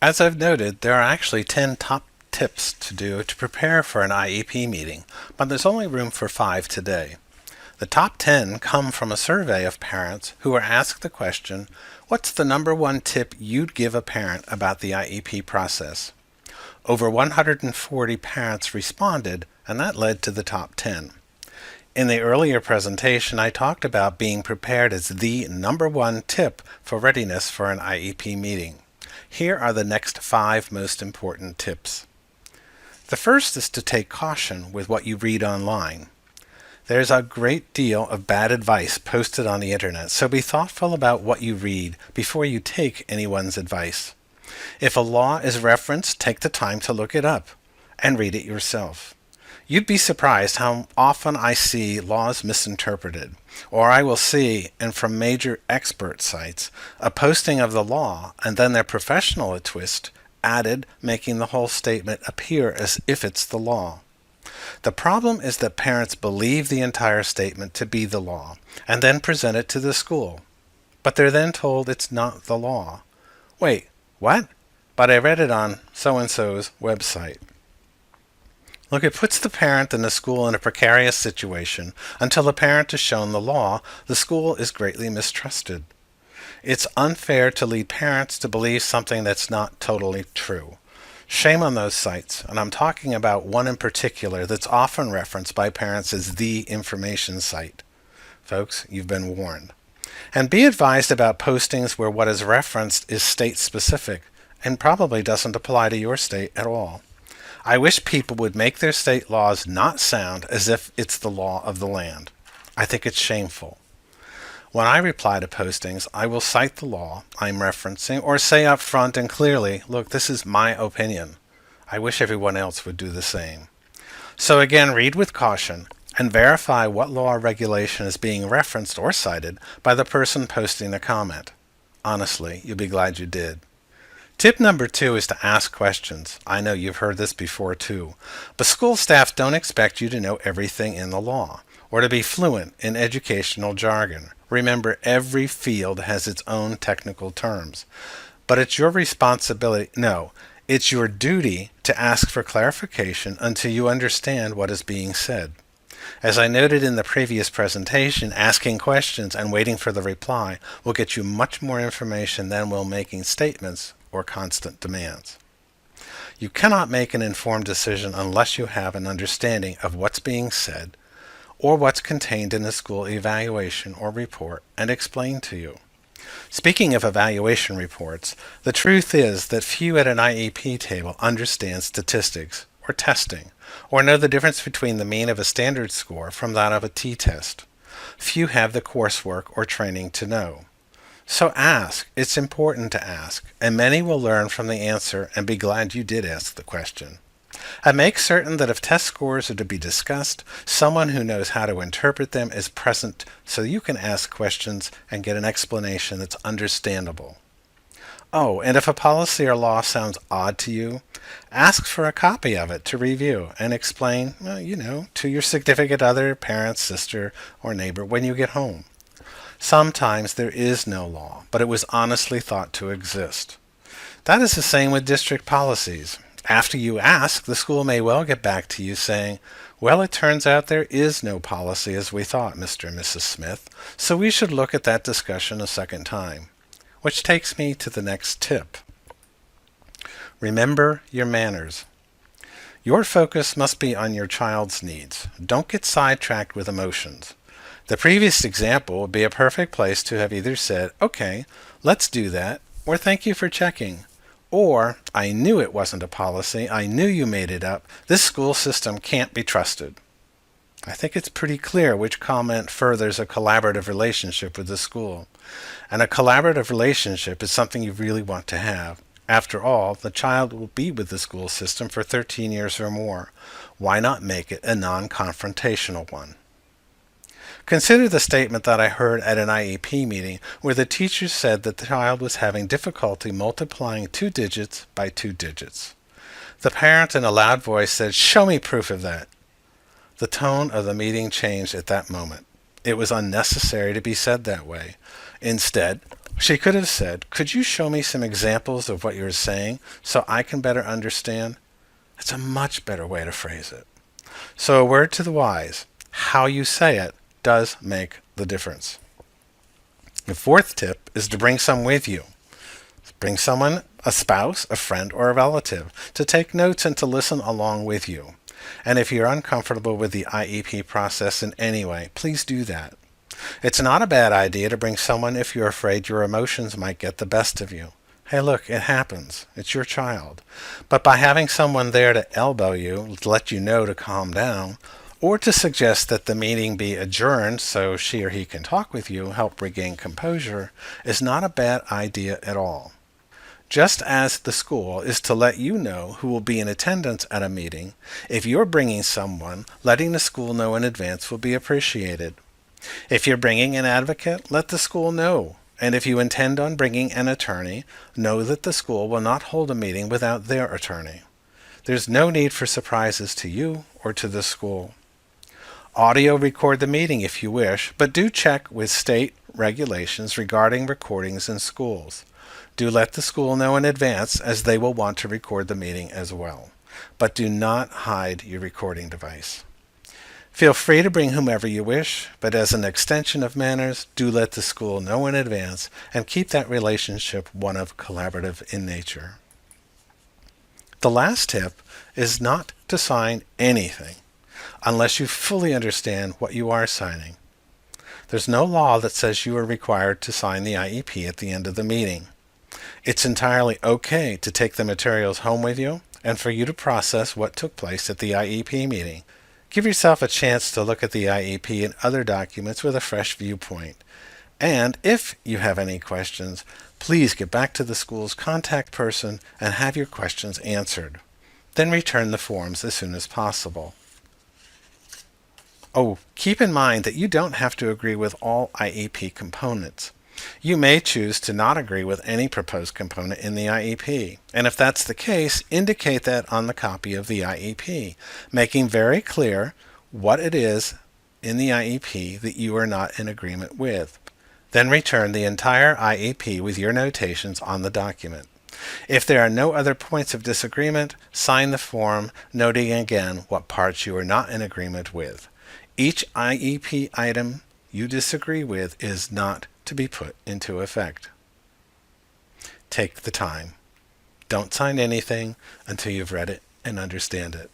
As I've noted, there are actually 10 top tips to do to prepare for an IEP meeting, but there's only room for 5 today. The top 10 come from a survey of parents who were asked the question, what's the number one tip you'd give a parent about the IEP process? Over 140 parents responded, and that led to the top 10. In the earlier presentation, I talked about being prepared as the number one tip for readiness for an IEP meeting. Here are the next 5 most important tips. The first is to take caution with what you read online. There's a great deal of bad advice posted on the internet, so be thoughtful about what you read before you take anyone's advice. If a law is referenced, take the time to look it up and read it yourself. You'd be surprised how often I see laws misinterpreted, or I will see, and from major expert sites, a posting of the law and then their professional twist added, making the whole statement appear as if it's the law. The problem is that parents believe the entire statement to be the law and then present it to the school. But they're then told it's not the law. Wait, what? But I read it on so-and-so's website. Look, it puts the parent and the school in a precarious situation. Until the parent is shown the law, the school is greatly mistrusted. It's unfair to lead parents to believe something that's not totally true. Shame on those sites, and I'm talking about one in particular that's often referenced by parents as the information site. Folks, you've been warned. And be advised about postings where what is referenced is state-specific and probably doesn't apply to your state at all. I wish people would make their state laws not sound as if it's the law of the land. I think it's shameful. When I reply to postings, I will cite the law I'm referencing or say up front and clearly, look, this is my opinion. I wish everyone else would do the same. So again, read with caution and verify what law or regulation is being referenced or cited by the person posting the comment. Honestly, you'll be glad you did. Tip number 2 is to ask questions. I know you've heard this before too, but school staff don't expect you to know everything in the law or to be fluent in educational jargon. Remember, every field has its own technical terms, but it's your responsibility, no, it's your duty to ask for clarification until you understand what is being said. As I noted in the previous presentation, asking questions and waiting for the reply will get you much more information than will making statements or constant demands. You cannot make an informed decision unless you have an understanding of what's being said or what's contained in the school evaluation or report and explained to you. Speaking of evaluation reports, the truth is that few at an IEP table understand statistics or testing or know the difference between the mean of a standard score from that of a t-test. Few have the coursework or training to know. So ask. It's important to ask, and many will learn from the answer and be glad you did ask the question. And make certain that if test scores are to be discussed, someone who knows how to interpret them is present so you can ask questions and get an explanation that's understandable. Oh, and if a policy or law sounds odd to you, ask for a copy of it to review and explain, to your significant other, parent, sister, or neighbor when you get home. Sometimes there is no law, but it was honestly thought to exist. That is the same with district policies. After you ask, the school may well get back to you saying, well, it turns out there is no policy as we thought, Mr. and Mrs. Smith, so we should look at that discussion a second time. Which takes me to the next tip. Remember your manners. Your focus must be on your child's needs. Don't get sidetracked with emotions. The previous example would be a perfect place to have either said, okay, let's do that, or thank you for checking. Or, I knew it wasn't a policy, I knew you made it up, this school system can't be trusted. I think it's pretty clear which comment furthers a collaborative relationship with the school. And a collaborative relationship is something you really want to have. After all, the child will be with the school system for 13 years or more. Why not make it a non-confrontational one? Consider the statement that I heard at an IEP meeting where the teacher said that the child was having difficulty multiplying 2 digits by 2 digits. The parent in a loud voice said, "Show me proof of that." The tone of the meeting changed at that moment. It was unnecessary to be said that way. Instead, She could have said, "Could you show me some examples of what you're saying so I can better understand?" It's a much better way to phrase it. So a word to the wise, how you say it does make the difference. The fourth tip is to bring some with you. Bring someone, a spouse, a friend, or a relative, to take notes and to listen along with you. And if you're uncomfortable with the IEP process in any way, please do that. It's not a bad idea to bring someone if you're afraid your emotions might get the best of you. Hey, look, it happens. It's your child. But by having someone there to elbow you, to let you know to calm down, or to suggest that the meeting be adjourned so she or he can talk with you, help regain composure, is not a bad idea at all. Just as the school is to let you know who will be in attendance at a meeting, if you're bringing someone, letting the school know in advance will be appreciated. If you're bringing an advocate, let the school know. And if you intend on bringing an attorney, know that the school will not hold a meeting without their attorney. There's no need for surprises to you or to the school. Audio record the meeting if you wish, but do check with state regulations regarding recordings in schools. Do let the school know in advance, as they will want to record the meeting as well. But do not hide your recording device. Feel free to bring whomever you wish, but as an extension of manners, do let the school know in advance and keep that relationship one of collaborative in nature. The last tip is not to sign anything unless you fully understand what you are signing. There's no law that says you are required to sign the IEP at the end of the meeting. It's entirely okay to take the materials home with you and for you to process what took place at the IEP meeting. Give yourself a chance to look at the IEP and other documents with a fresh viewpoint. And if you have any questions, please get back to the school's contact person and have your questions answered. Then return the forms as soon as possible. Oh, keep in mind that you don't have to agree with all IEP components. You may choose to not agree with any proposed component in the IEP, and if that's the case, indicate that on the copy of the IEP, making very clear what it is in the IEP that you are not in agreement with. Then return the entire IEP with your notations on the document. If there are no other points of disagreement, sign the form, noting again what parts you are not in agreement with. Each IEP item you disagree with is not to be put into effect. Take the time. Don't sign anything until you've read it and understand it.